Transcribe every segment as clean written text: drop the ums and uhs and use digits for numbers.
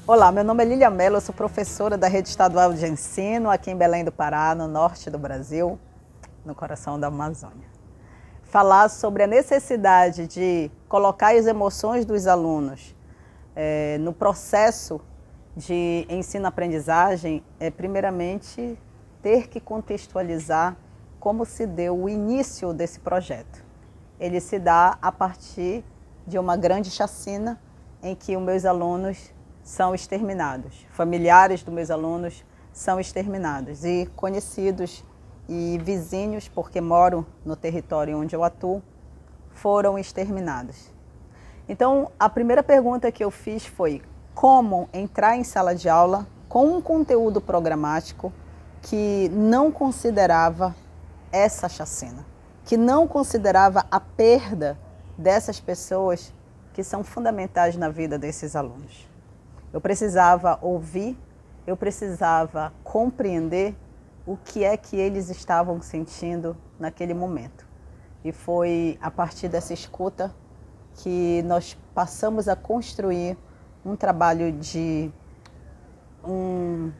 Olá, meu nome é Lília Mello, eu sou professora da Rede Estadual de Ensino aqui em Belém do Pará, no norte do Brasil, no coração da Amazônia. Falar sobre a necessidade de colocar as emoções dos alunos no processo de ensino-aprendizagem é, primeiramente, ter que contextualizar como se deu o início desse projeto. Ele se dá a partir de uma grande chacina em que os meus alunos são exterminados, familiares dos meus alunos são exterminados e conhecidos e vizinhos, porque moram no território onde eu atuo, foram exterminados. Então, a primeira pergunta que eu fiz foi como entrar em sala de aula com um conteúdo programático que não considerava essa chacina, que não considerava a perda dessas pessoas que são fundamentais na vida desses alunos. Eu precisava ouvir, eu precisava compreender o que é que eles estavam sentindo naquele momento. E foi a partir dessa escuta que nós passamos a construir um trabalho de um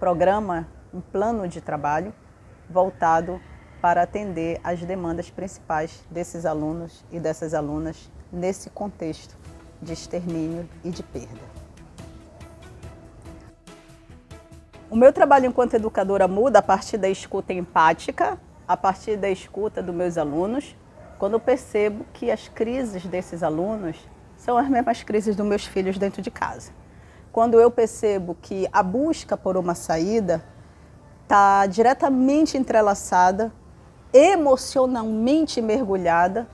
programa, um plano de trabalho voltado para atender às demandas principais desses alunos e dessas alunas nesse contexto de extermínio e de perda. O meu trabalho enquanto educadora muda a partir da escuta empática, a partir da escuta dos meus alunos, quando eu percebo que as crises desses alunos são as mesmas crises dos meus filhos dentro de casa. Quando eu percebo que a busca por uma saída está diretamente entrelaçada, emocionalmente mergulhada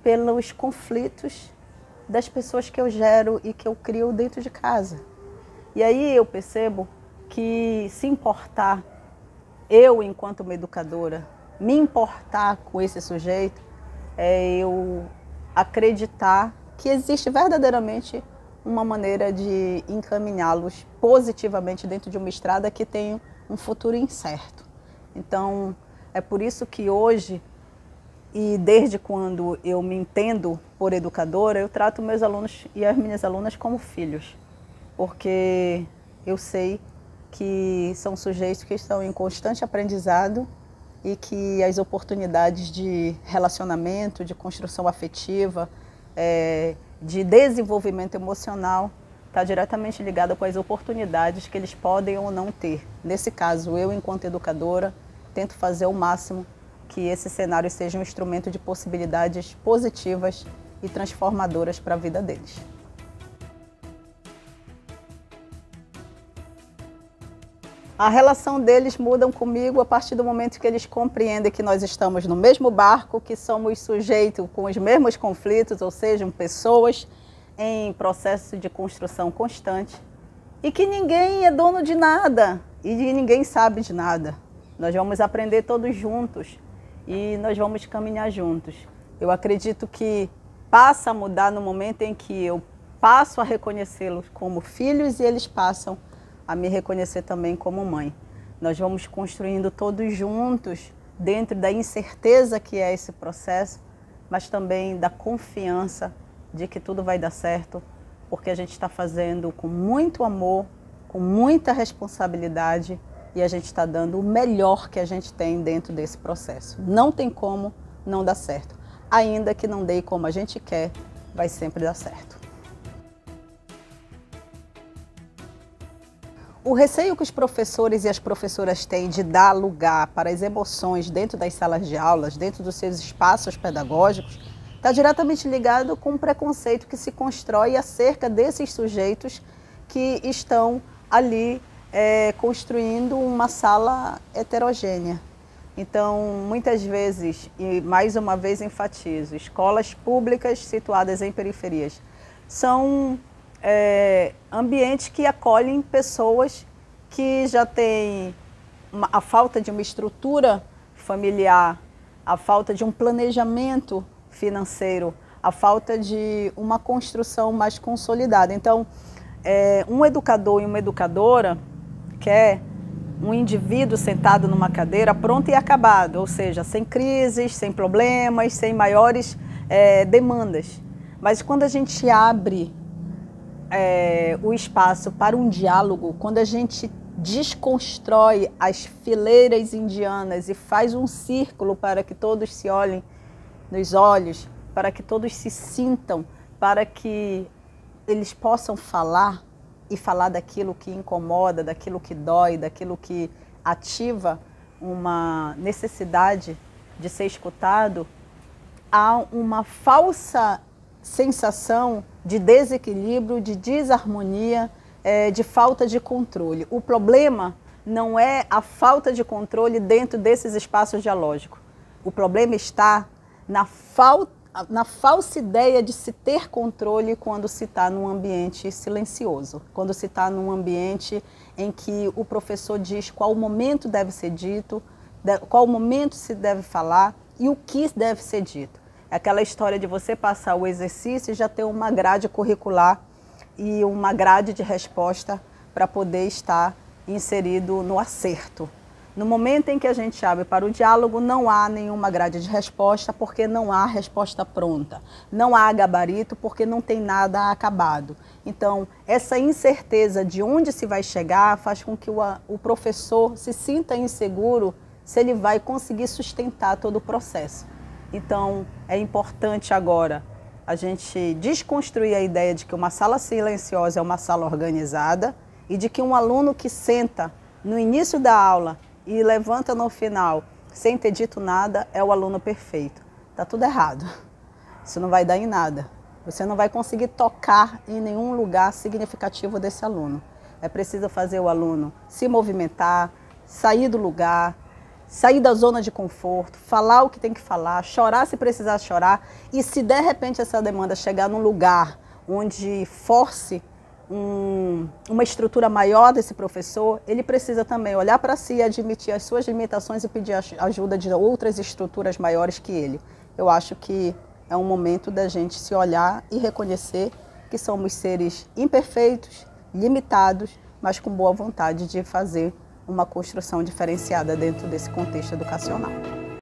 pelos conflitos das pessoas que eu gero e que eu crio dentro de casa. E aí eu percebo que se importar, eu enquanto uma educadora, me importar com esse sujeito, é eu acreditar que existe verdadeiramente uma maneira de encaminhá-los positivamente dentro de uma estrada que tem um futuro incerto. Então, é por isso que hoje, e desde quando eu me entendo por educadora, eu trato meus alunos e as minhas alunas como filhos, porque eu sei que são sujeitos que estão em constante aprendizado e que as oportunidades de relacionamento, de construção afetiva, de desenvolvimento emocional, está diretamente ligada com as oportunidades que eles podem ou não ter. Nesse caso, eu, enquanto educadora, tento fazer o máximo que esse cenário seja um instrumento de possibilidades positivas e transformadoras para a vida deles. A relação deles muda comigo a partir do momento que eles compreendem que nós estamos no mesmo barco, que somos sujeitos com os mesmos conflitos, ou seja, pessoas em processo de construção constante, e que ninguém é dono de nada e ninguém sabe de nada. Nós vamos aprender todos juntos e nós vamos caminhar juntos. Eu acredito que passa a mudar no momento em que eu passo a reconhecê-los como filhos e eles passam a me reconhecer também como mãe. Nós vamos construindo todos juntos, dentro da incerteza que é esse processo, mas também da confiança de que tudo vai dar certo, porque a gente está fazendo com muito amor, com muita responsabilidade, e a gente está dando o melhor que a gente tem dentro desse processo. Não tem como não dar certo. Ainda que não dê como a gente quer, vai sempre dar certo. O receio que os professores e as professoras têm de dar lugar para as emoções dentro das salas de aulas, dentro dos seus espaços pedagógicos, está diretamente ligado com o preconceito que se constrói acerca desses sujeitos que estão ali construindo uma sala heterogênea. Então, muitas vezes, e mais uma vez enfatizo, escolas públicas situadas em periferias são ambientes que acolhem pessoas que já têm a falta de uma estrutura familiar, a falta de um planejamento financeiro, a falta de uma construção mais consolidada. Então, um educador e uma educadora quer um indivíduo sentado numa cadeira pronto e acabado, ou seja, sem crises, sem problemas, sem maiores demandas. Mas quando a gente abre o espaço para um diálogo, quando a gente desconstrói as fileiras indianas e faz um círculo para que todos se olhem nos olhos, para que todos se sintam, para que eles possam falar e falar daquilo que incomoda, daquilo que dói, daquilo que ativa uma necessidade de ser escutado, há uma falsa sensação de desequilíbrio, de desarmonia, de falta de controle. O problema não é a falta de controle dentro desses espaços dialógicos. O problema está na falsa ideia de se ter controle quando se está num ambiente silencioso, quando se está num ambiente em que o professor diz qual momento deve ser dito, qual momento se deve falar e o que deve ser dito. É aquela história de você passar o exercício e já ter uma grade curricular e uma grade de resposta para poder estar inserido no acerto. No momento em que a gente abre para o diálogo, não há nenhuma grade de resposta, porque não há resposta pronta. Não há gabarito, porque não tem nada acabado. Então, essa incerteza de onde se vai chegar faz com que o professor se sinta inseguro se ele vai conseguir sustentar todo o processo. Então, é importante agora a gente desconstruir a ideia de que uma sala silenciosa é uma sala organizada e de que um aluno que senta no início da aula e levanta no final sem ter dito nada é o aluno perfeito. Está tudo errado. Isso não vai dar em nada. Você não vai conseguir tocar em nenhum lugar significativo desse aluno. É preciso fazer o aluno se movimentar, sair do lugar, sair da zona de conforto, falar o que tem que falar, chorar se precisar chorar. E se de repente essa demanda chegar num lugar onde force uma estrutura maior desse professor, ele precisa também olhar para si, admitir as suas limitações e pedir ajuda de outras estruturas maiores que ele. Eu acho que é um momento da gente se olhar e reconhecer que somos seres imperfeitos, limitados, mas com boa vontade de fazer uma construção diferenciada dentro desse contexto educacional.